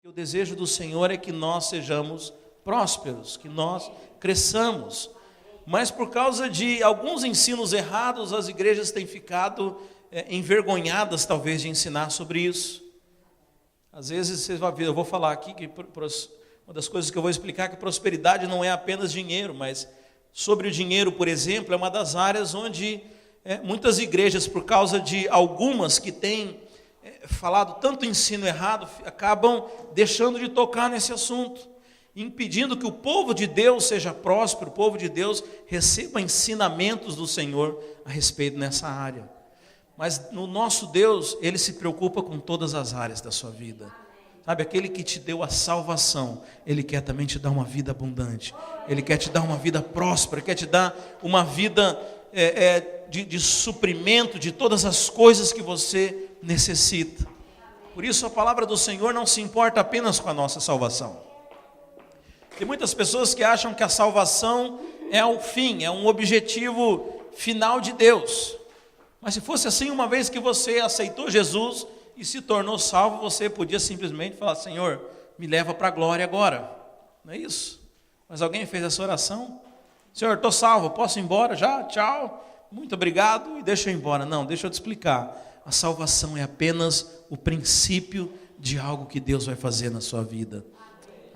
O desejo do Senhor é que nós sejamos prósperos, que nós cresçamos. Mas por causa de alguns ensinos errados, as igrejas têm ficado envergonhadas, talvez, de ensinar sobre isso. Às vezes, vocês vão ver, eu vou falar aqui, que uma das coisas que eu vou explicar é que prosperidade não é apenas dinheiro, mas sobre o dinheiro, por exemplo, é uma das áreas onde muitas igrejas, por causa de algumas que têm falado tanto ensino errado, acabam deixando de tocar nesse assunto, impedindo que o povo de Deus seja próspero, o povo de Deus receba ensinamentos do Senhor a respeito nessa área. Mas no nosso Deus, Ele se preocupa com todas as áreas da sua vida. Sabe, aquele que te deu a salvação, Ele quer também te dar uma vida abundante. Ele quer te dar uma vida próspera, quer te dar uma vida de suprimento de todas as coisas que você necessita. Por isso a palavra do Senhor não se importa apenas com a nossa salvação. Tem muitas pessoas que acham que a salvação é o fim, é um objetivo final de Deus. Mas se fosse assim, uma vez que você aceitou Jesus e se tornou salvo, você podia simplesmente falar: Senhor, me leva para a glória agora. Não é isso? Mas alguém fez essa oração? Senhor, estou salvo, posso ir embora já? Tchau, muito obrigado e deixa eu ir embora. Não, deixa eu te explicar. A salvação é apenas o princípio de algo que Deus vai fazer na sua vida.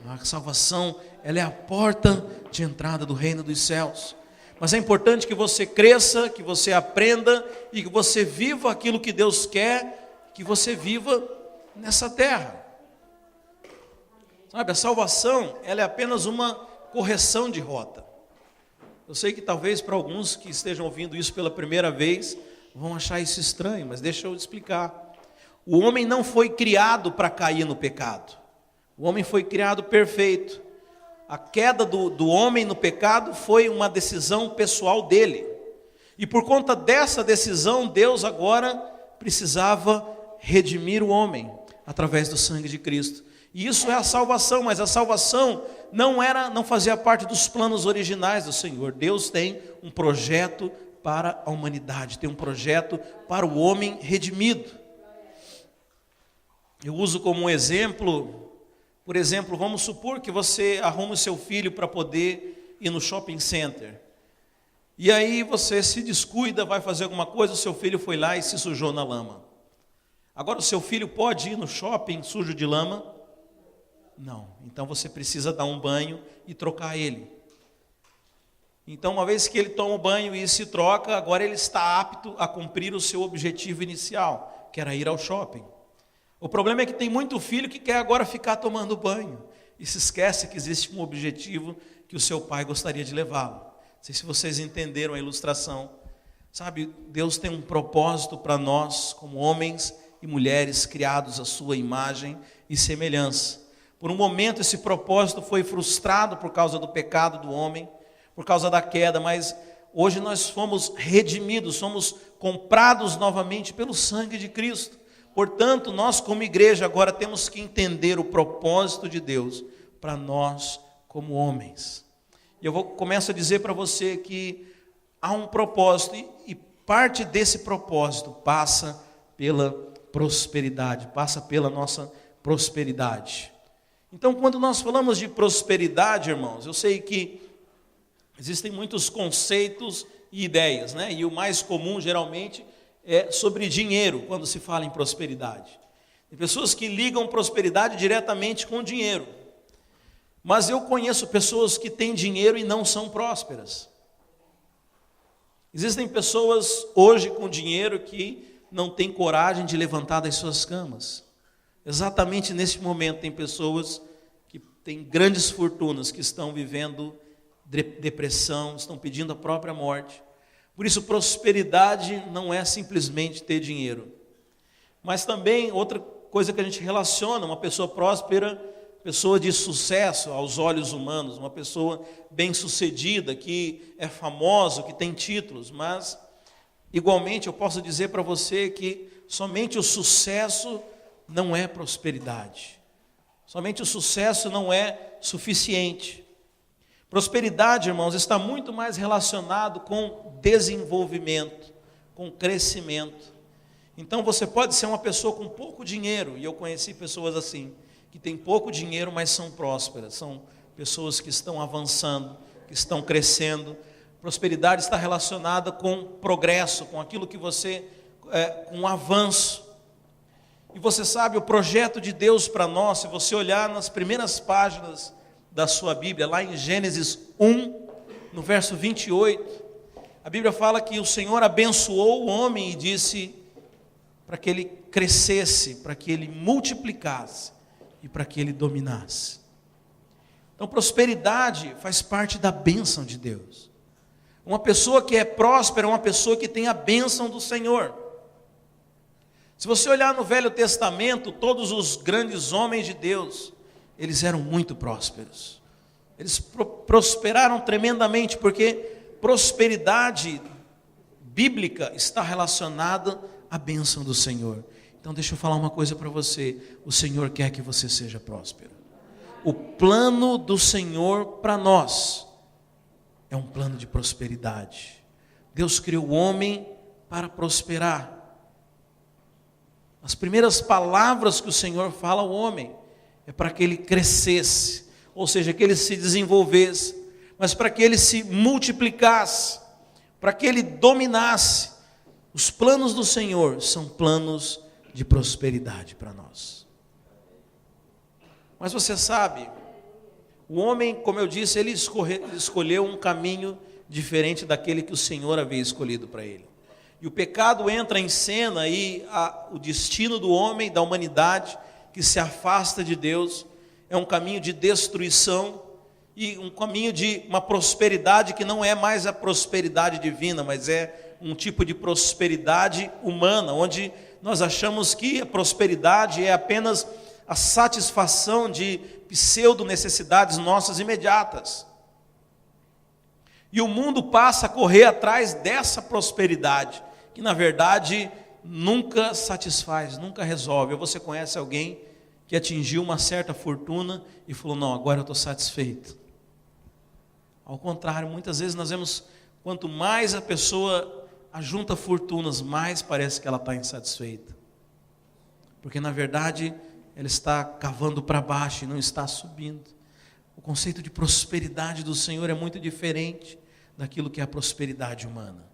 A salvação, ela é a porta de entrada do reino dos céus. Mas é importante que você cresça, que você aprenda e que você viva aquilo que Deus quer que você viva nessa terra. Sabe, a salvação, ela é apenas uma correção de rota. Eu sei que talvez para alguns que estejam ouvindo isso pela primeira vez, vão achar isso estranho, mas deixa eu explicar. O homem não foi criado para cair no pecado. O homem foi criado perfeito. A queda do homem no pecado foi uma decisão pessoal dele. E por conta dessa decisão, Deus agora precisava redimir o homem através do sangue de Cristo. E isso é a salvação, mas a salvação não fazia parte dos planos originais do Senhor. Deus tem um projeto para a humanidade, tem um projeto para o homem redimido. Eu uso como um exemplo, por exemplo, vamos supor que você arruma o seu filho para poder ir no shopping center. E aí você se descuida, vai fazer alguma coisa, o seu filho foi lá e se sujou na lama. Agora o seu filho pode ir no shopping sujo de lama? Não. Então você precisa dar um banho e trocar ele. Então, uma vez que ele toma o banho e se troca, agora ele está apto a cumprir o seu objetivo inicial, que era ir ao shopping. O problema é que tem muito filho que quer agora ficar tomando banho e se esquece que existe um objetivo que o seu pai gostaria de levá-lo. Não sei se vocês entenderam a ilustração. Sabe, Deus tem um propósito para nós, como homens e mulheres criados à sua imagem e semelhança. Por um momento esse propósito foi frustrado por causa do pecado do homem, por causa da queda, mas hoje nós fomos redimidos, somos comprados novamente pelo sangue de Cristo. Portanto, nós como igreja agora temos que entender o propósito de Deus para nós como homens. E eu começo a dizer para você que há um propósito e parte desse propósito passa pela prosperidade, passa pela nossa prosperidade. Então, quando nós falamos de prosperidade, irmãos, eu sei que existem muitos conceitos e ideias, né? E o mais comum, geralmente, é sobre dinheiro, quando se fala em prosperidade. Tem pessoas que ligam prosperidade diretamente com dinheiro. Mas eu conheço pessoas que têm dinheiro e não são prósperas. Existem pessoas hoje com dinheiro que não têm coragem de levantar das suas camas. Exatamente nesse momento tem pessoas que têm grandes fortunas, que estão vivendo depressão, estão pedindo a própria morte. Por isso, prosperidade não é simplesmente ter dinheiro. Mas também, outra coisa que a gente relaciona, uma pessoa próspera, pessoa de sucesso aos olhos humanos, uma pessoa bem-sucedida, que é famosa, que tem títulos, mas, igualmente, eu posso dizer para você que somente o sucesso não é prosperidade. Somente o sucesso não é suficiente. Prosperidade, irmãos, está muito mais relacionado com desenvolvimento, com crescimento. Então você pode ser uma pessoa com pouco dinheiro, e eu conheci pessoas assim, que têm pouco dinheiro, mas são prósperas. São pessoas que estão avançando, que estão crescendo. Prosperidade está relacionada com progresso, com aquilo que você, com um avanço. E você sabe, o projeto de Deus para nós, se você olhar nas primeiras páginas da sua Bíblia, lá em Gênesis 1, no verso 28, a Bíblia fala que o Senhor abençoou o homem e disse para que ele crescesse, para que ele multiplicasse e para que ele dominasse. Então, prosperidade faz parte da bênção de Deus. Uma pessoa que é próspera é uma pessoa que tem a bênção do Senhor. Se você olhar no Velho Testamento, todos os grandes homens de Deus, eles eram muito prósperos. Eles prosperaram tremendamente, porque prosperidade bíblica está relacionada à bênção do Senhor. Então deixa eu falar uma coisa para você. O Senhor quer que você seja próspero. O plano do Senhor para nós é um plano de prosperidade. Deus criou o homem para prosperar. As primeiras palavras que o Senhor fala ao homem é para que ele crescesse, ou seja, que ele se desenvolvesse, mas para que ele se multiplicasse, para que ele dominasse. Os planos do Senhor são planos de prosperidade para nós. Mas você sabe, o homem, como eu disse, ele escolheu um caminho diferente daquele que o Senhor havia escolhido para ele. E o pecado entra em cena e o destino do homem, da humanidade, que se afasta de Deus, é um caminho de destruição e um caminho de uma prosperidade que não é mais a prosperidade divina, mas é um tipo de prosperidade humana, onde nós achamos que a prosperidade é apenas a satisfação de pseudo-necessidades nossas imediatas. E o mundo passa a correr atrás dessa prosperidade, que na verdade nunca satisfaz, nunca resolve. Ou você conhece alguém que atingiu uma certa fortuna e falou, não, agora eu estou satisfeito. Ao contrário, muitas vezes nós vemos, quanto mais a pessoa ajunta fortunas, mais parece que ela está insatisfeita. Porque na verdade ela está cavando para baixo e não está subindo. O conceito de prosperidade do Senhor é muito diferente daquilo que é a prosperidade humana.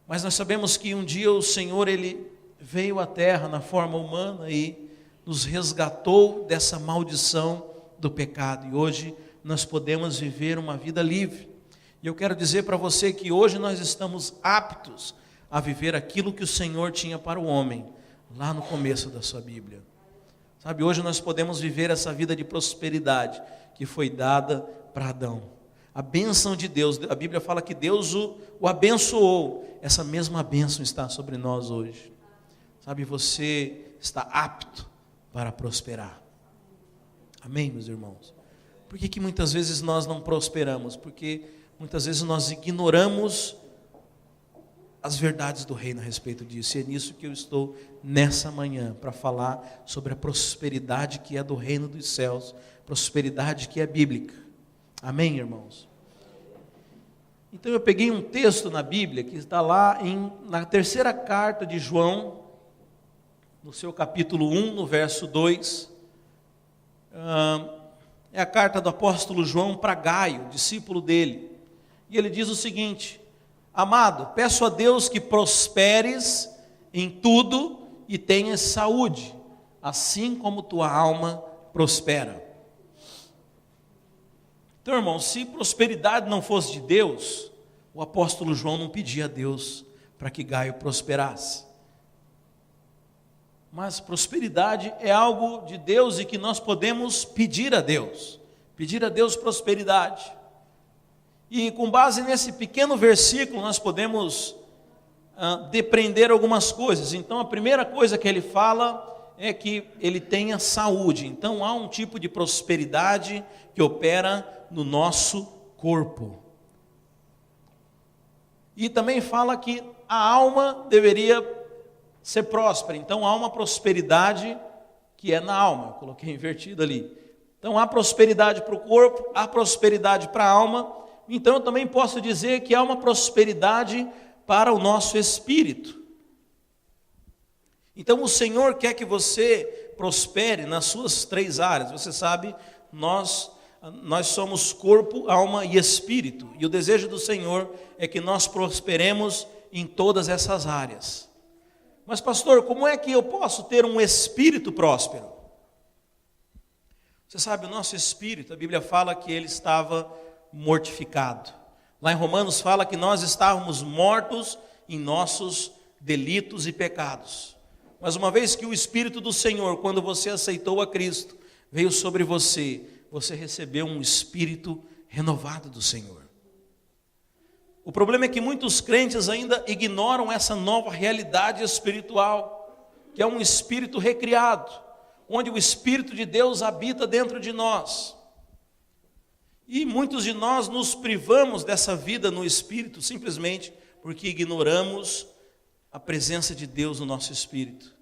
Mas nós sabemos que um dia o Senhor, Ele veio à terra na forma humana e nos resgatou dessa maldição do pecado. E hoje nós podemos viver uma vida livre. E eu quero dizer para você que hoje nós estamos aptos a viver aquilo que o Senhor tinha para o homem, lá no começo da sua Bíblia. Sabe, hoje nós podemos viver essa vida de prosperidade que foi dada para Adão. A bênção de Deus, a Bíblia fala que Deus o abençoou. Essa mesma bênção está sobre nós hoje. Sabe, você está apto para prosperar. Amém, meus irmãos? Por que muitas vezes nós não prosperamos? Porque muitas vezes nós ignoramos as verdades do reino a respeito disso. E é nisso que eu estou nessa manhã, para falar sobre a prosperidade que é do reino dos céus, prosperidade que é bíblica. Amém, irmãos? Então eu peguei um texto na Bíblia, que está lá na terceira carta de João, no seu capítulo 1, no verso 2. É a carta do apóstolo João para Gaio, discípulo dele. E ele diz o seguinte: amado, peço a Deus que prosperes em tudo e tenhas saúde, assim como tua alma prospera. Então, irmão, se prosperidade não fosse de Deus, o apóstolo João não pedia a Deus para que Gaio prosperasse. Mas prosperidade é algo de Deus e que nós podemos pedir a Deus prosperidade. E com base nesse pequeno versículo nós podemos depreender algumas coisas. Então a primeira coisa que ele fala é que ele tenha saúde. Então há um tipo de prosperidade que opera no nosso corpo. E também fala que a alma deveria ser próspera. Então há uma prosperidade que é na alma. Eu coloquei invertido ali. Então há prosperidade para o corpo, há prosperidade para a alma. Então eu também posso dizer que há uma prosperidade para o nosso espírito. Então o Senhor quer que você prospere nas suas 3 áreas. Você sabe, nós somos corpo, alma e espírito. E o desejo do Senhor é que nós prosperemos em todas essas áreas. Mas pastor, como é que eu posso ter um espírito próspero? Você sabe, o nosso espírito, a Bíblia fala que ele estava mortificado. Lá em Romanos fala que nós estávamos mortos em nossos delitos e pecados. Mas uma vez que o Espírito do Senhor, quando você aceitou a Cristo, veio sobre você, você recebeu um espírito renovado do Senhor. O problema é que muitos crentes ainda ignoram essa nova realidade espiritual, que é um espírito recriado, onde o Espírito de Deus habita dentro de nós. E muitos de nós nos privamos dessa vida no Espírito, simplesmente porque ignoramos a presença de Deus no nosso espírito.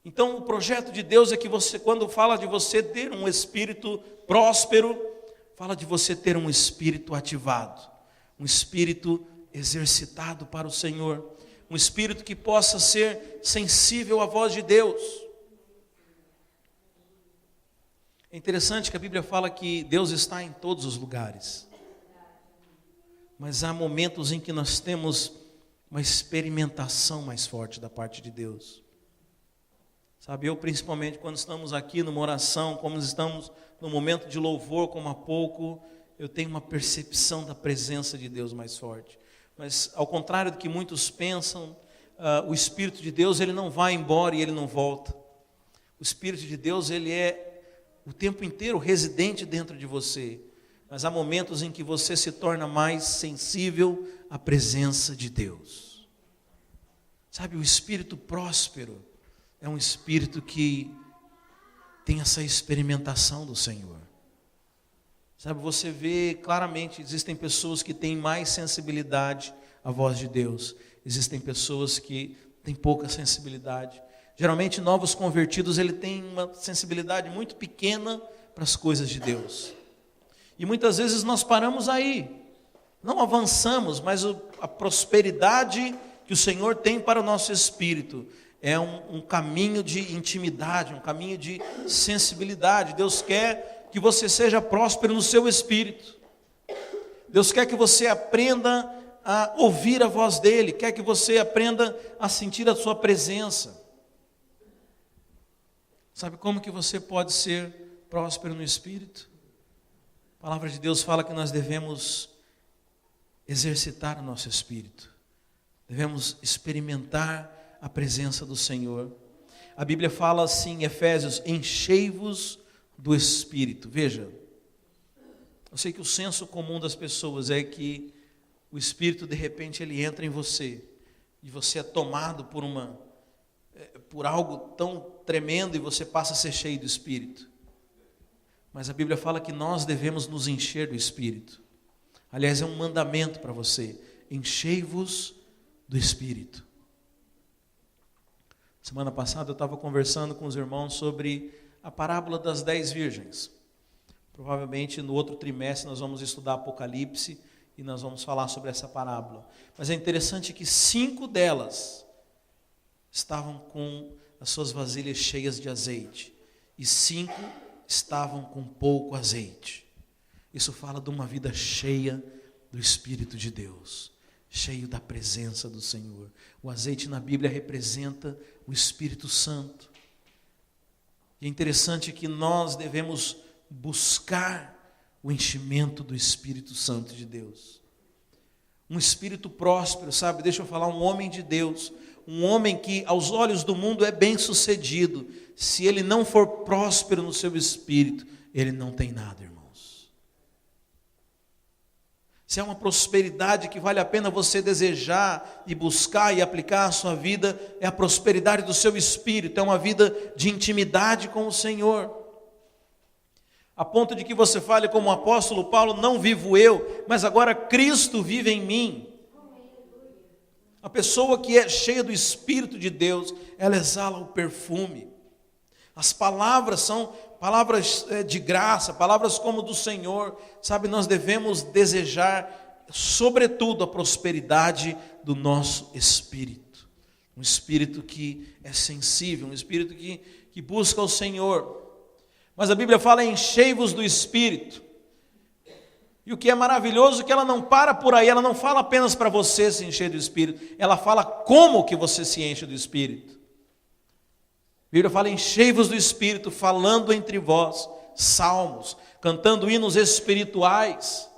Então o projeto de Deus é que você, quando fala de você ter um espírito próspero, fala de você ter um espírito ativado, um espírito exercitado para o Senhor, um espírito que possa ser sensível à voz de Deus. É interessante que a Bíblia fala que Deus está em todos os lugares, mas há momentos em que nós temos uma experimentação mais forte da parte de Deus. Sabe, eu principalmente quando estamos aqui numa oração, como estamos no momento de louvor, como há pouco, eu tenho uma percepção da presença de Deus mais forte. Mas ao contrário do que muitos pensam, o Espírito de Deus, ele não vai embora e ele não volta. O Espírito de Deus, ele é o tempo inteiro residente dentro de você. Mas há momentos em que você se torna mais sensível à presença de Deus. Sabe, o espírito próspero é um espírito que tem essa experimentação do Senhor. Sabe, você vê claramente, existem pessoas que têm mais sensibilidade à voz de Deus. Existem pessoas que têm pouca sensibilidade. Geralmente, novos convertidos, ele tem uma sensibilidade muito pequena para as coisas de Deus. E muitas vezes nós paramos aí, não avançamos, mas a prosperidade que o Senhor tem para o nosso espírito é um caminho de intimidade, um caminho de sensibilidade. Deus quer que você seja próspero no seu espírito. Deus quer que você aprenda a ouvir a voz dEle, quer que você aprenda a sentir a sua presença. Sabe como que você pode ser próspero no espírito? A palavra de Deus fala que nós devemos exercitar o nosso espírito. Devemos experimentar a presença do Senhor. A Bíblia fala assim em Efésios: enchei-vos do Espírito. Veja, eu sei que o senso comum das pessoas é que o Espírito de repente ele entra em você e você é tomado por algo tão tremendo e você passa a ser cheio do Espírito. Mas a Bíblia fala que nós devemos nos encher do Espírito. Aliás, é um mandamento para você: enchei-vos do Espírito. Semana passada eu estava conversando com os irmãos sobre a parábola das 10 virgens. Provavelmente no outro trimestre nós vamos estudar Apocalipse e nós vamos falar sobre essa parábola. Mas é interessante que 5 delas estavam com as suas vasilhas cheias de azeite e 5 estavam com pouco azeite. Isso fala de uma vida cheia do Espírito de Deus, cheio da presença do Senhor. O azeite na Bíblia representa o Espírito Santo. E é interessante que nós devemos buscar o enchimento do Espírito Santo de Deus. Um espírito próspero, sabe? Deixa eu falar, um homem de Deus, um homem que aos olhos do mundo é bem sucedido, se ele não for próspero no seu espírito, ele não tem nada, irmãos. Se é uma prosperidade que vale a pena você desejar e buscar e aplicar à sua vida, é a prosperidade do seu espírito, é uma vida de intimidade com o Senhor. A ponto de que você fale como o apóstolo Paulo: não vivo eu, mas agora Cristo vive em mim. A pessoa que é cheia do Espírito de Deus, ela exala o perfume. As palavras são palavras de graça, palavras como do Senhor. Sabe, nós devemos desejar, sobretudo, a prosperidade do nosso espírito. um espírito que é sensível, um espírito que busca o Senhor. Mas a Bíblia fala: enchei-vos do Espírito. E o que é maravilhoso é que ela não para por aí, ela não fala apenas para você se encher do Espírito, ela fala como que você se enche do Espírito. A Bíblia fala: enchei-vos do Espírito, falando entre vós salmos, cantando hinos espirituais.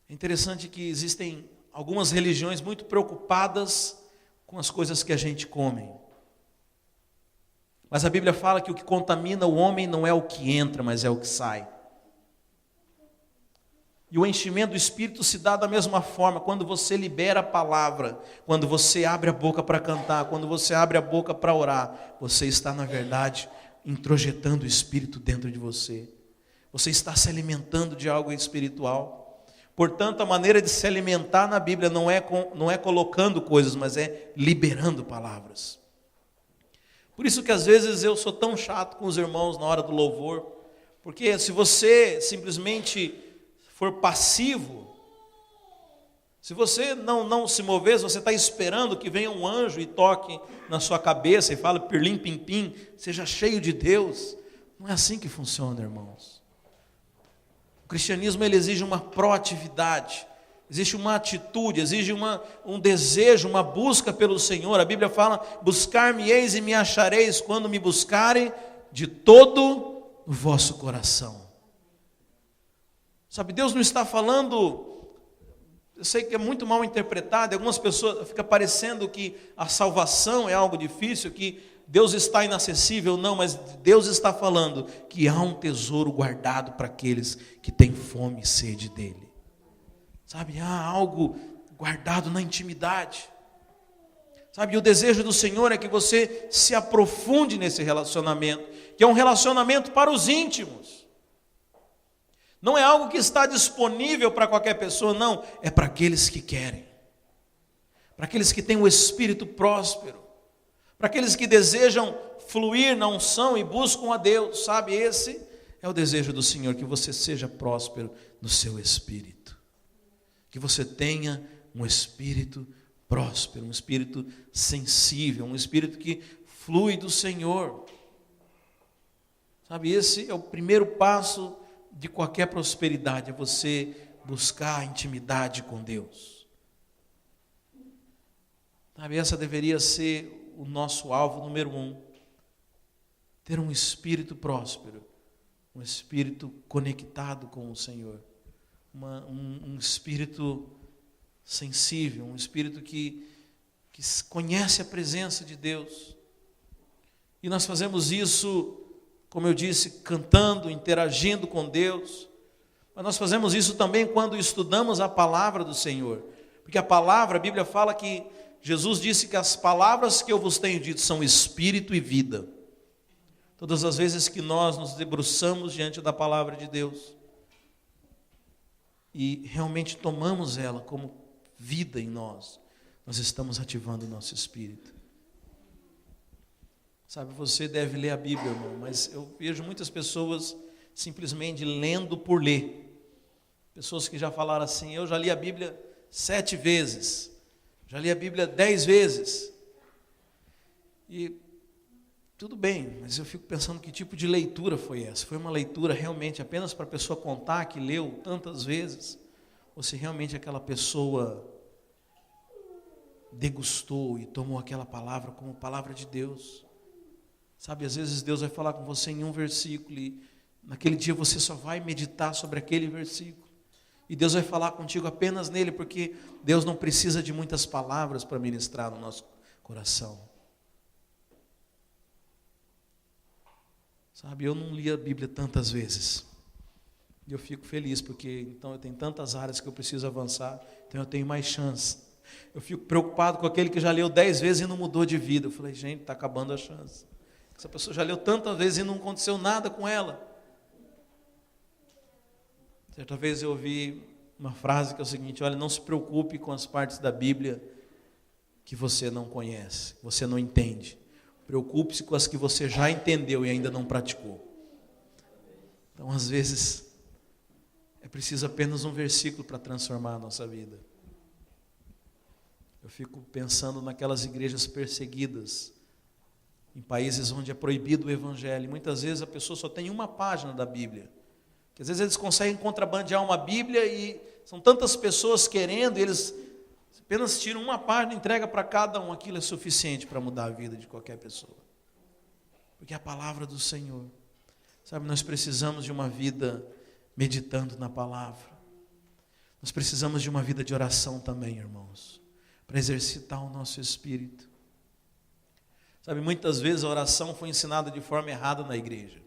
É interessante que existem algumas religiões muito preocupadas com as coisas que a gente come. Mas a Bíblia fala que o que contamina o homem não é o que entra, mas é o que sai. E o enchimento do Espírito se dá da mesma forma, quando você libera a palavra, quando você abre a boca para cantar, quando você abre a boca para orar, você está, na verdade, introjetando o Espírito dentro de você. Você está se alimentando de algo espiritual. Portanto, a maneira de se alimentar na Bíblia não é colocando coisas, mas é liberando palavras. Por isso que às vezes eu sou tão chato com os irmãos na hora do louvor, porque se você simplesmente for passivo, se você não se mover, se você está esperando que venha um anjo e toque na sua cabeça e fale pirlim pim pim, seja cheio de Deus, não é assim que funciona, irmãos. O cristianismo, ele exige uma proatividade, existe uma atitude, exige um desejo, uma busca pelo Senhor. A Bíblia fala: buscar-me-eis e me achareis quando me buscarem de todo o vosso coração. Sabe, Deus não está falando, eu sei que é muito mal interpretado, algumas pessoas fica parecendo que a salvação é algo difícil, que Deus está inacessível. Não, mas Deus está falando que há um tesouro guardado para aqueles que têm fome e sede dele. Sabe, há algo guardado na intimidade. Sabe, e o desejo do Senhor é que você se aprofunde nesse relacionamento, que é um relacionamento para os íntimos. Não é algo que está disponível para qualquer pessoa, não, é para aqueles que querem. Para aqueles que têm o espírito próspero, para aqueles que desejam fluir na unção e buscam a Deus, sabe, esse é o desejo do Senhor, que você seja próspero no seu espírito. Que você tenha um espírito próspero, um espírito sensível, um espírito que flui do Senhor. Sabe, esse é o primeiro passo de qualquer prosperidade, é você buscar a intimidade com Deus. Sabe, essa deveria ser o nosso alvo número 1. Ter um espírito próspero, um espírito conectado com o Senhor. Um espírito sensível, um espírito que conhece a presença de Deus. E nós fazemos isso, como eu disse, cantando, interagindo com Deus. Mas nós fazemos isso também quando estudamos a palavra do Senhor. Porque a Bíblia fala que Jesus disse que as palavras que eu vos tenho dito são espírito e vida. Todas as vezes que nós nos debruçamos diante da palavra de Deus e realmente tomamos ela como vida em nós, nós estamos ativando o nosso espírito. Sabe, você deve ler a Bíblia, irmão, mas eu vejo muitas pessoas simplesmente lendo por ler. Pessoas que já falaram assim: eu já li a Bíblia 7 vezes, já li a Bíblia 10 vezes. E tudo bem, mas eu fico pensando que tipo de leitura foi essa? Foi uma leitura realmente apenas para a pessoa contar que leu tantas vezes? Ou se realmente aquela pessoa degustou e tomou aquela palavra como palavra de Deus? Sabe, às vezes Deus vai falar com você em um versículo e naquele dia você só vai meditar sobre aquele versículo. E Deus vai falar contigo apenas nele, porque Deus não precisa de muitas palavras para ministrar no nosso coração. Sabe, eu não li a Bíblia tantas vezes. E eu fico feliz, porque então eu tenho tantas áreas que eu preciso avançar, então eu tenho mais chance. Eu fico preocupado com aquele que já leu 10 vezes e não mudou de vida. Eu falei: gente, está acabando a chance. Essa pessoa já leu tantas vezes e não aconteceu nada com ela. Certa vez eu ouvi uma frase que é o seguinte: olha, não se preocupe com as partes da Bíblia que você não conhece, que você não entende. Preocupe-se com as que você já entendeu e ainda não praticou. Então, às vezes, é preciso apenas um versículo para transformar a nossa vida. Eu fico pensando naquelas igrejas perseguidas, em países onde é proibido o evangelho. E muitas vezes a pessoa só tem uma página da Bíblia. Que às vezes eles conseguem contrabandear uma Bíblia e são tantas pessoas querendo, e eles apenas tiram uma página e entregam para cada um. Aquilo é suficiente para mudar a vida de qualquer pessoa. Porque é a palavra do Senhor. Sabe, nós precisamos de uma vida meditando na palavra. Nós precisamos de uma vida de oração também, irmãos, para exercitar o nosso espírito. Sabe, muitas vezes a oração foi ensinada de forma errada na igreja.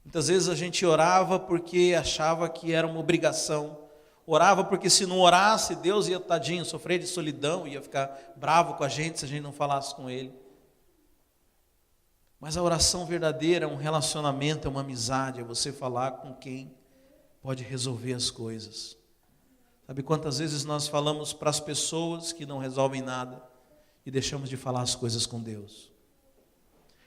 Muitas vezes a gente orava porque achava que era uma obrigação. Orava porque se não orasse, Deus ia, tadinho, sofrer de solidão, ia ficar bravo com a gente se a gente não falasse com Ele. Mas a oração verdadeira é um relacionamento, é uma amizade, é você falar com quem pode resolver as coisas. Sabe quantas vezes nós falamos para as pessoas que não resolvem nada e deixamos de falar as coisas com Deus?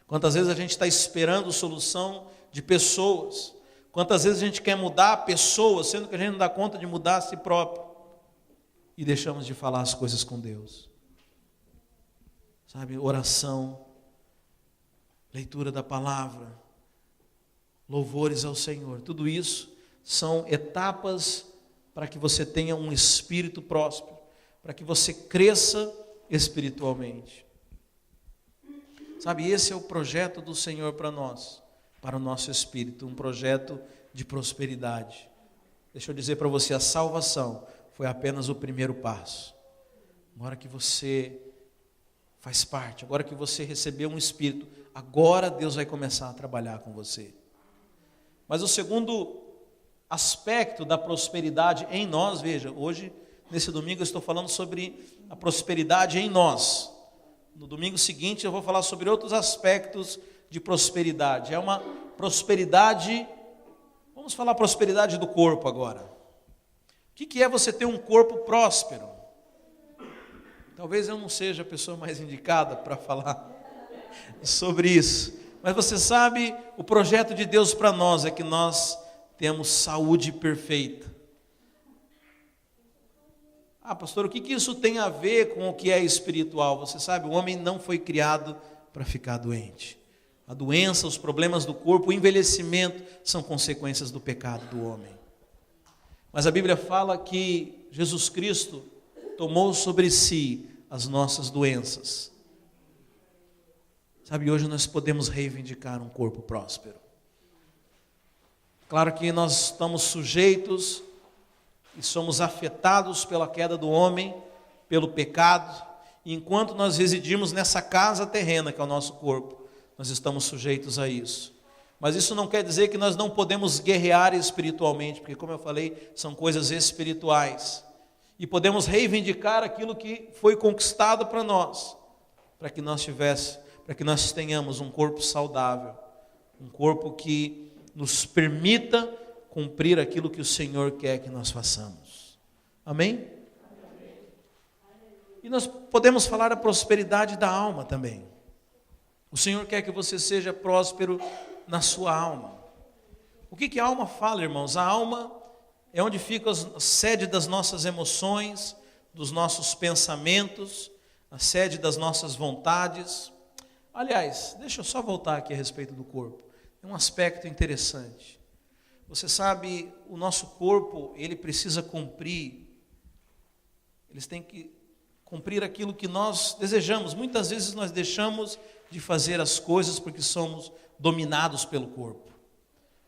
Quantas vezes a gente está esperando solução de pessoas? Quantas vezes a gente quer mudar pessoas, sendo que a gente não dá conta de mudar a si próprio e deixamos de falar as coisas com Deus? Sabe, oração, leitura da palavra, louvores ao Senhor, tudo isso são etapas para que você tenha um espírito próspero, para que você cresça espiritualmente. Sabe, esse é o projeto do Senhor para nós, para o nosso espírito, um projeto de prosperidade. Deixa eu dizer para você, a salvação foi apenas o primeiro passo. Agora que você faz parte, agora que você recebeu um espírito, agora Deus vai começar a trabalhar com você. Mas o segundo aspecto da prosperidade em nós, veja, hoje, nesse domingo eu estou falando sobre a prosperidade em nós. No domingo seguinte eu vou falar sobre outros aspectos de prosperidade. É uma prosperidade, vamos falar prosperidade do corpo agora. O que é você ter um corpo próspero? Talvez eu não seja a pessoa mais indicada para falar sobre isso. Mas você sabe, o projeto de Deus para nós é que nós temos saúde perfeita. Ah, pastor, o que isso tem a ver com o que é espiritual? Você sabe, o homem não foi criado para ficar doente. A doença, os problemas do corpo, o envelhecimento são consequências do pecado do homem. Mas a Bíblia fala que Jesus Cristo tomou sobre si as nossas doenças. Sabe, hoje nós podemos reivindicar um corpo próspero. Claro que nós estamos sujeitos e somos afetados pela queda do homem, pelo pecado. E enquanto nós residimos nessa casa terrena que é o nosso corpo, nós estamos sujeitos a isso. Mas isso não quer dizer que nós não podemos guerrear espiritualmente, porque como eu falei, são coisas espirituais. E podemos reivindicar aquilo que foi conquistado para nós, para que nós tenhamos um corpo saudável, um corpo que nos permita cumprir aquilo que o Senhor quer que nós façamos. Amém? E nós podemos falar da prosperidade da alma também. O Senhor quer que você seja próspero na sua alma. O que a alma fala, irmãos? A alma é onde fica a sede das nossas emoções, dos nossos pensamentos, a sede das nossas vontades. Aliás, deixa eu só voltar aqui a respeito do corpo. É um aspecto interessante. Você sabe, o nosso corpo, ele precisa cumprir, eles têm que cumprir aquilo que nós desejamos. Muitas vezes nós deixamos de fazer as coisas porque somos dominados pelo corpo.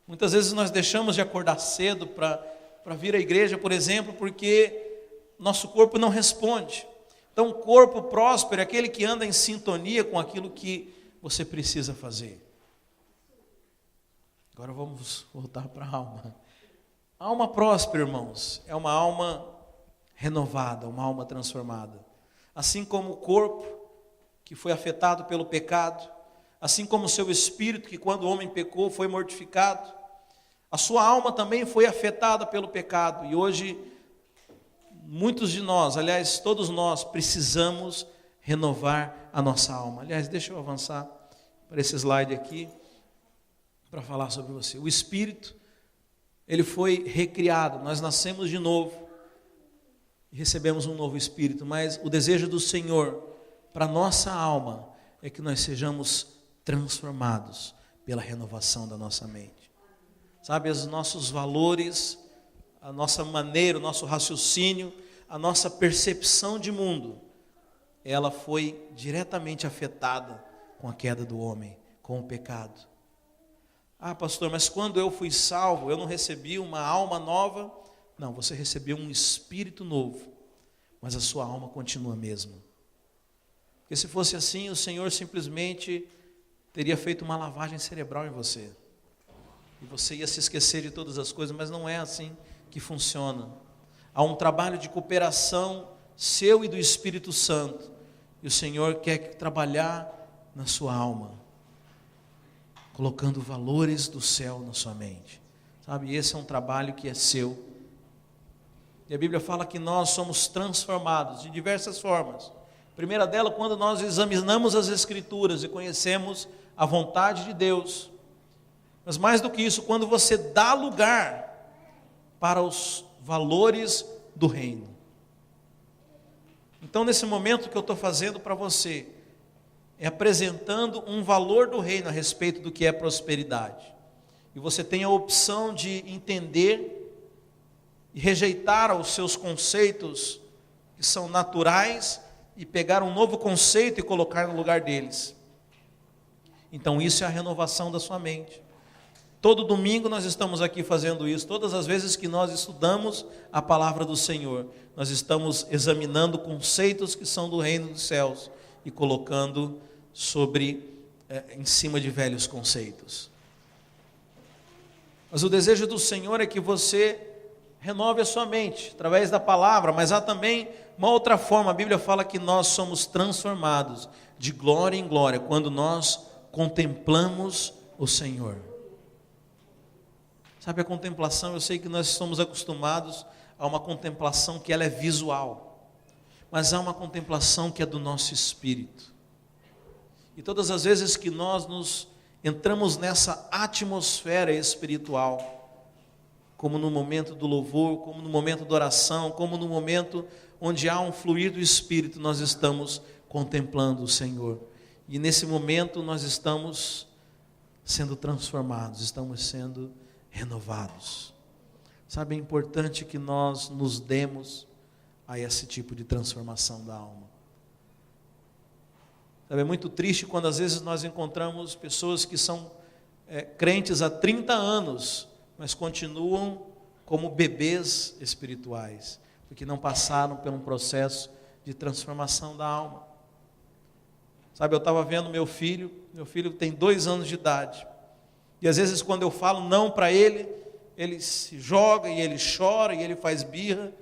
Muitas vezes nós deixamos de acordar cedo para vir à igreja, por exemplo, porque nosso corpo não responde. Então, o corpo próspero é aquele que anda em sintonia com aquilo que você precisa fazer. Agora vamos voltar para a alma. A alma próspera, irmãos, é uma alma renovada, uma alma transformada. Assim como o corpo, que foi afetado pelo pecado, assim como o seu espírito, que quando o homem pecou foi mortificado, a sua alma também foi afetada pelo pecado. E hoje, muitos de nós, aliás, todos nós, precisamos renovar a nossa alma. Aliás, deixa eu avançar para esse slide aqui, para falar sobre você. O espírito, ele foi recriado, nós nascemos de novo. e recebemos um novo espírito, mas o desejo do Senhor para nossa alma é que nós sejamos transformados pela renovação da nossa mente. Sabe, os nossos valores, a nossa maneira, o nosso raciocínio, a nossa percepção de mundo, ela foi diretamente afetada com a queda do homem, com o pecado. Ah, pastor, mas quando eu fui salvo, eu não recebi uma alma nova? Não, você recebeu um espírito novo, mas a sua alma continua a mesma. Porque se fosse assim, o Senhor simplesmente teria feito uma lavagem cerebral em você. E você ia se esquecer de todas as coisas, mas não é assim que funciona. Há um trabalho de cooperação seu e do Espírito Santo. E o Senhor quer trabalhar na sua alma, colocando valores do céu na sua mente. Sabe, esse é um trabalho que é seu. E a Bíblia fala que nós somos transformados de diversas formas. A primeira dela, quando nós examinamos as Escrituras e conhecemos a vontade de Deus. Mas mais do que isso, quando você dá lugar para os valores do reino. Então, nesse momento que eu estou fazendo para você, é apresentando um valor do reino a respeito do que é prosperidade. E você tem a opção de entender e rejeitar os seus conceitos que são naturais e pegar um novo conceito e colocar no lugar deles. Então isso é a renovação da sua mente. Todo domingo nós estamos aqui fazendo isso. Todas as vezes que nós estudamos a palavra do Senhor, nós estamos examinando conceitos que são do reino dos céus e colocando em cima de velhos conceitos. Mas o desejo do Senhor é que você renove a sua mente através da palavra, mas há também uma outra forma. A Bíblia fala que nós somos transformados de glória em glória quando nós contemplamos o Senhor. Sabe, a contemplação, eu sei que nós estamos acostumados a uma contemplação que ela é visual, mas há uma contemplação que é do nosso espírito. E todas as vezes que nós entramos nessa atmosfera espiritual, como no momento do louvor, como no momento da oração, como no momento onde há um fluir do Espírito, nós estamos contemplando o Senhor. E nesse momento nós estamos sendo transformados, estamos sendo renovados. Sabe, é importante que nós nos demos a esse tipo de transformação da alma. Sabe, é muito triste quando às vezes nós encontramos pessoas que são crentes há 30 anos, mas continuam como bebês espirituais, porque não passaram por um processo de transformação da alma. Sabe, eu estava vendo meu filho tem 2 anos de idade, e às vezes quando eu falo não para ele, ele se joga, e ele chora, e ele faz birra,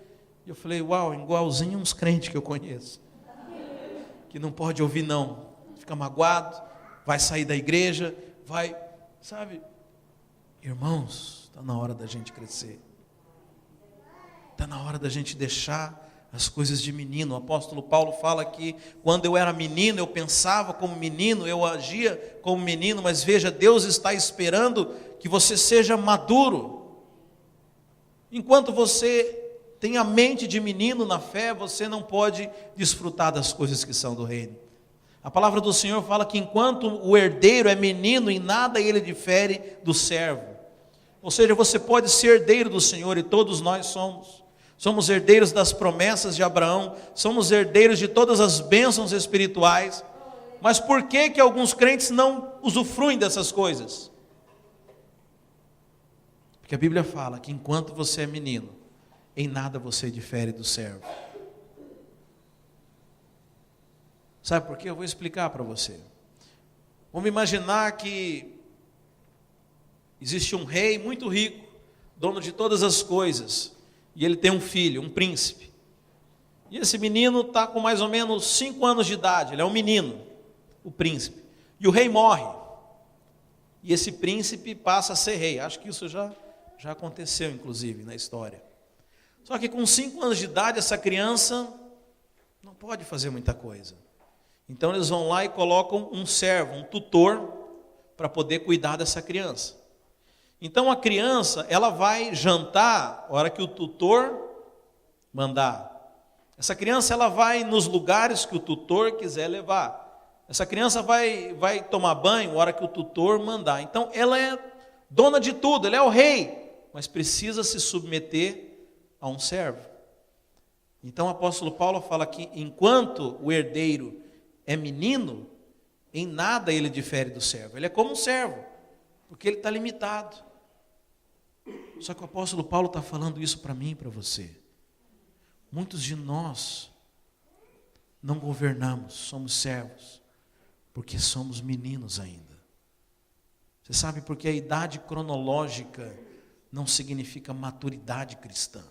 e eu falei, uau, igualzinho uns crentes que eu conheço, que não pode ouvir não, fica magoado, vai sair da igreja, sabe, irmãos, está na hora da gente crescer. Está na hora da gente deixar as coisas de menino. O apóstolo Paulo fala que quando eu era menino, eu pensava como menino, eu agia como menino, mas veja, Deus está esperando que você seja maduro. Enquanto você tem a mente de menino na fé, você não pode desfrutar das coisas que são do reino. A palavra do Senhor fala que enquanto o herdeiro é menino, em nada ele difere do servo. Ou seja, você pode ser herdeiro do Senhor, e todos nós somos. Somos herdeiros das promessas de Abraão, somos herdeiros de todas as bênçãos espirituais. Mas por que alguns crentes não usufruem dessas coisas? Porque a Bíblia fala que enquanto você é menino, em nada você difere do servo. Sabe por quê? Eu vou explicar para você. Vamos imaginar que existe um rei muito rico, dono de todas as coisas, e ele tem um filho, um príncipe. E esse menino está com mais ou menos 5 anos de idade, ele é um menino, o príncipe. E o rei morre. E esse príncipe passa a ser rei. Acho que isso já aconteceu, inclusive, na história. Só que com 5 anos de idade, essa criança não pode fazer muita coisa. Então eles vão lá e colocam um servo, um tutor, para poder cuidar dessa criança. Então a criança, ela vai jantar a hora que o tutor mandar. Essa criança ela vai nos lugares que o tutor quiser levar. Essa criança vai tomar banho na hora que o tutor mandar. Então ela é dona de tudo, ela é o rei, mas precisa se submeter a um servo. Então o apóstolo Paulo fala que enquanto o herdeiro é menino, em nada ele difere do servo. Ele é como um servo, porque ele está limitado. Só que o apóstolo Paulo está falando isso para mim e para você. Muitos de nós não governamos, somos servos, porque somos meninos ainda. Você sabe porque a idade cronológica não significa maturidade cristã.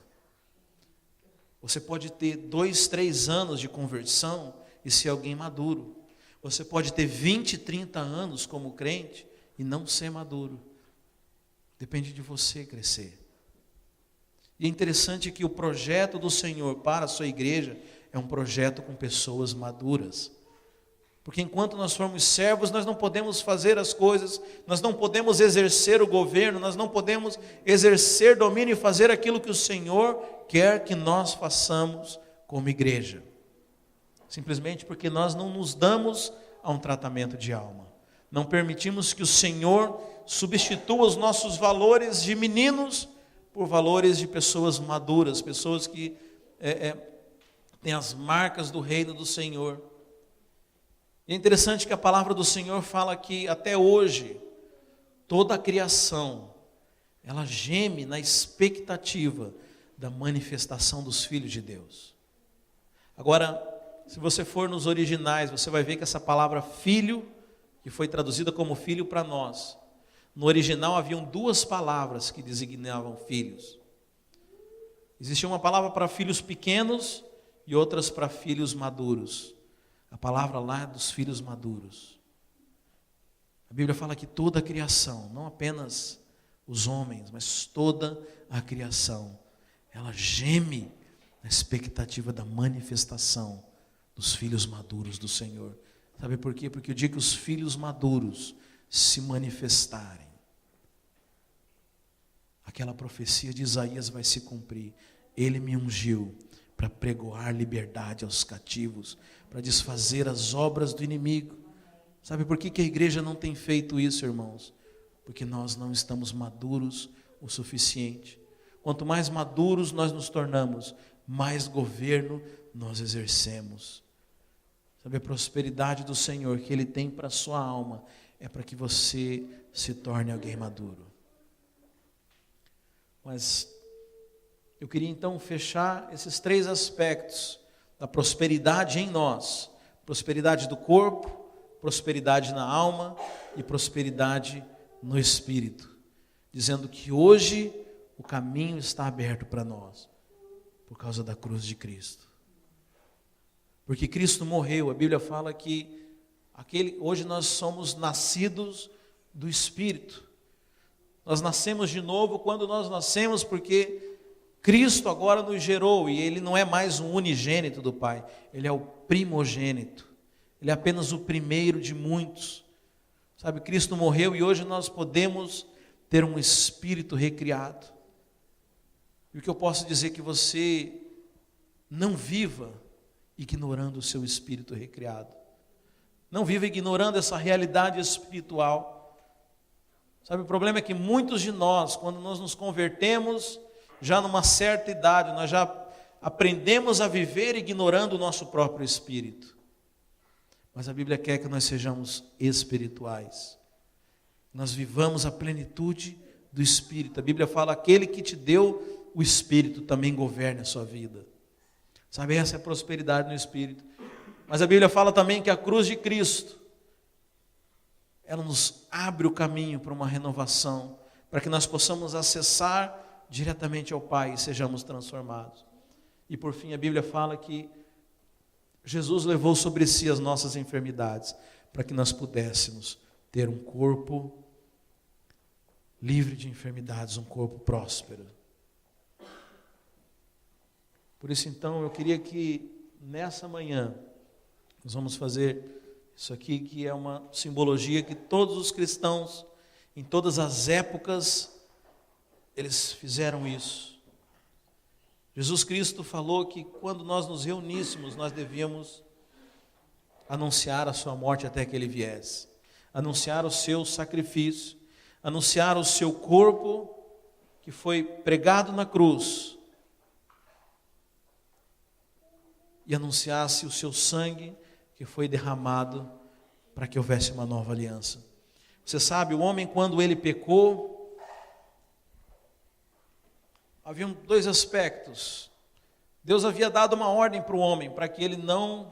Você pode ter 2, 3 anos de conversão e ser alguém maduro. Você pode ter 20, 30 anos como crente e não ser maduro. Depende de você crescer. E é interessante que o projeto do Senhor para a sua igreja é um projeto com pessoas maduras. Porque enquanto nós formos servos, nós não podemos fazer as coisas, nós não podemos exercer o governo, nós não podemos exercer domínio e fazer aquilo que o Senhor quer que nós façamos como igreja. Simplesmente porque nós não nos damos a um tratamento de alma. Não permitimos que o Senhor substitua os nossos valores de meninos por valores de pessoas maduras, pessoas que têm as marcas do reino do Senhor. E é interessante que a palavra do Senhor fala que até hoje, toda a criação, ela geme na expectativa da manifestação dos filhos de Deus. Agora, se você for nos originais, você vai ver que essa palavra filho, que foi traduzida como filho para nós, no original haviam 2 palavras que designavam filhos. Existia uma palavra para filhos pequenos e outras para filhos maduros. A palavra lá é dos filhos maduros. A Bíblia fala que toda a criação, não apenas os homens, mas toda a criação, ela geme na expectativa da manifestação dos filhos maduros do Senhor. Sabe por quê? Porque o dia que os filhos maduros se manifestarem, aquela profecia de Isaías vai se cumprir. Ele me ungiu para pregoar liberdade aos cativos, para desfazer as obras do inimigo. Sabe por que a igreja não tem feito isso, irmãos? Porque nós não estamos maduros o suficiente. Quanto mais maduros nós nos tornamos, mais governo nós exercemos. Sabe, a prosperidade do Senhor que Ele tem para a sua alma é para que você se torne alguém maduro. Mas eu queria então fechar esses 3 aspectos da prosperidade em nós: prosperidade do corpo, prosperidade na alma e prosperidade no espírito, dizendo que hoje o caminho está aberto para nós por causa da cruz de Cristo. Porque Cristo morreu, a Bíblia fala que hoje nós somos nascidos do Espírito. Nós nascemos de novo quando nós nascemos, porque Cristo agora nos gerou, e Ele não é mais um unigênito do Pai, Ele é o primogênito, Ele é apenas o primeiro de muitos. Sabe, Cristo morreu e hoje nós podemos ter um espírito recriado. E o que eu posso dizer é que você não viva ignorando o seu espírito recriado. Não viva ignorando essa realidade espiritual. Sabe, o problema é que muitos de nós, quando nós nos convertemos, já numa certa idade, nós já aprendemos a viver ignorando o nosso próprio espírito. Mas a Bíblia quer que nós sejamos espirituais. Nós vivamos a plenitude do Espírito. A Bíblia fala: aquele que te deu o Espírito também governe a sua vida. Sabe, essa é a prosperidade no Espírito. Mas a Bíblia fala também que a cruz de Cristo, ela nos abre o caminho para uma renovação, para que nós possamos acessar diretamente ao Pai e sejamos transformados. E por fim a Bíblia fala que Jesus levou sobre si as nossas enfermidades, para que nós pudéssemos ter um corpo livre de enfermidades, um corpo próspero. Por isso então eu queria que nessa manhã nós vamos fazer isso aqui, que é uma simbologia que todos os cristãos, em todas as épocas, eles fizeram isso. Jesus Cristo falou que quando nós nos reuníssemos, nós devíamos anunciar a sua morte até que ele viesse, anunciar o seu sacrifício, anunciar o seu corpo que foi pregado na cruz e anunciasse o seu sangue que foi derramado para que houvesse uma nova aliança. Você sabe, o homem, quando ele pecou, haviam dois aspectos. Deus havia dado uma ordem para o homem, para que ele não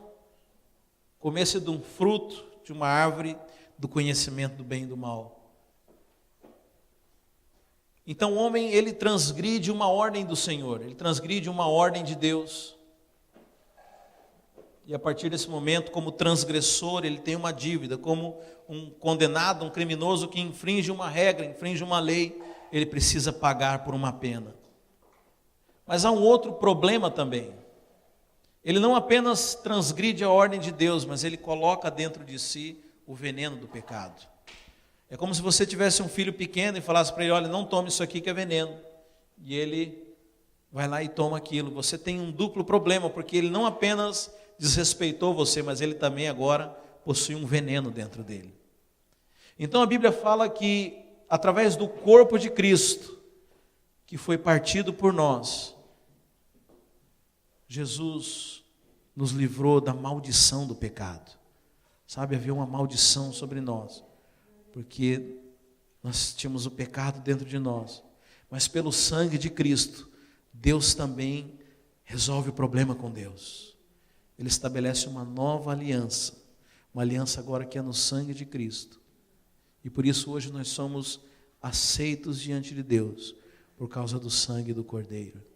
comesse de um fruto, de uma árvore, do conhecimento do bem e do mal. Então o homem, ele transgride uma ordem do Senhor, ele transgride uma ordem de Deus. E a partir desse momento, como transgressor, ele tem uma dívida, como um condenado, um criminoso que infringe uma regra, infringe uma lei, ele precisa pagar por uma pena. Mas há um outro problema também. Ele não apenas transgride a ordem de Deus, mas ele coloca dentro de si o veneno do pecado. É como se você tivesse um filho pequeno e falasse para ele, olha, não tome isso aqui que é veneno. E ele vai lá e toma aquilo. Você tem um duplo problema, porque ele não apenas desrespeitou você, mas ele também agora possui um veneno dentro dele. Então a Bíblia fala que através do corpo de Cristo, que foi partido por nós, Jesus nos livrou da maldição do pecado. Sabe, havia uma maldição sobre nós, porque nós tínhamos o pecado dentro de nós, mas pelo sangue de Cristo, Deus também resolve o problema com Deus. Ele estabelece uma nova aliança, uma aliança agora que é no sangue de Cristo. E por isso hoje nós somos aceitos diante de Deus, por causa do sangue do Cordeiro.